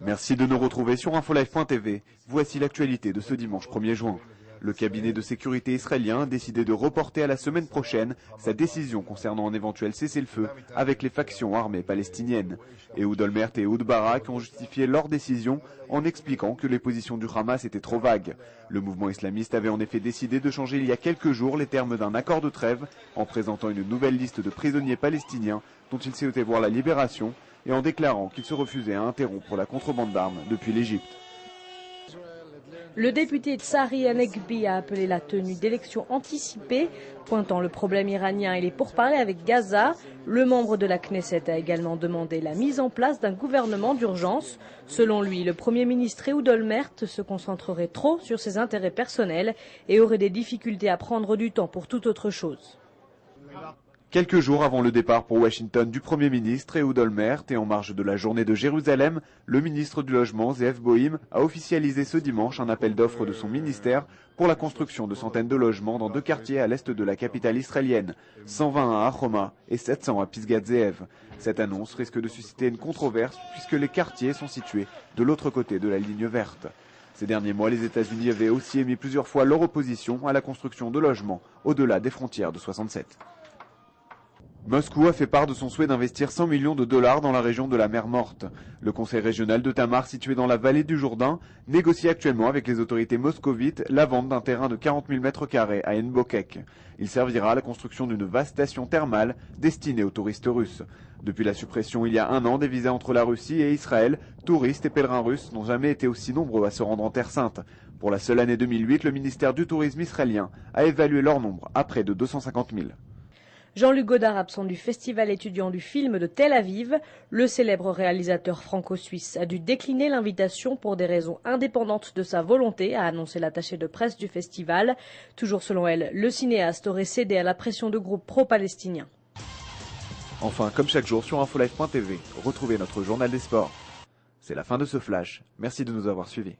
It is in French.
Merci de nous retrouver sur infolive.tv. Voici l'actualité de ce dimanche 1er juin. Le cabinet de sécurité israélien a décidé de reporter à la semaine prochaine sa décision concernant un éventuel cessez-le-feu avec les factions armées palestiniennes. Ehud Olmert et Ehud Barak ont justifié leur décision en expliquant que les positions du Hamas étaient trop vagues. Le mouvement islamiste avait en effet décidé de changer il y a quelques jours les termes d'un accord de trêve en présentant une nouvelle liste de prisonniers palestiniens dont il souhaitait voir la libération et en déclarant qu'il se refusait à interrompre la contrebande d'armes depuis l'Égypte. Le député Tsahari Hanegbi a appelé la tenue d'élections anticipées, pointant le problème iranien et les pourparlers avec Gaza. Le membre de la Knesset a également demandé la mise en place d'un gouvernement d'urgence. Selon lui, le Premier ministre Ehud Olmert se concentrerait trop sur ses intérêts personnels et aurait des difficultés à prendre du temps pour toute autre chose. Quelques jours avant le départ pour Washington du Premier ministre Ehud Olmert et en marge de la journée de Jérusalem, le ministre du Logement, Zeev Boim, a officialisé ce dimanche un appel d'offres de son ministère pour la construction de centaines de logements dans 2 quartiers à l'est de la capitale israélienne, 120 à Hachoma et 700 à Pisgat Zeev. Cette annonce risque de susciter une controverse puisque les quartiers sont situés de l'autre côté de la ligne verte. Ces derniers mois, les États-Unis avaient aussi émis plusieurs fois leur opposition à la construction de logements au-delà des frontières de 67. Moscou a fait part de son souhait d'investir 100 millions de dollars dans la région de la mer Morte. Le conseil régional de Tamar, situé dans la vallée du Jourdain, négocie actuellement avec les autorités moscovites la vente d'un terrain de 40 000 m² à Enbokek. Il servira à la construction d'une vaste station thermale destinée aux touristes russes. Depuis la suppression il y a 1 an des visas entre la Russie et Israël, touristes et pèlerins russes n'ont jamais été aussi nombreux à se rendre en Terre Sainte. Pour la seule année 2008, le ministère du Tourisme israélien a évalué leur nombre à près de 250 000. Jean-Luc Godard, absent du festival étudiant du film de Tel Aviv, le célèbre réalisateur franco-suisse a dû décliner l'invitation pour des raisons indépendantes de sa volonté, a annoncé l'attaché de presse du festival. Toujours selon elle, le cinéaste aurait cédé à la pression de groupes pro-palestiniens. Enfin, comme chaque jour sur infolive.tv, retrouvez notre journal des sports. C'est la fin de ce flash. Merci de nous avoir suivis.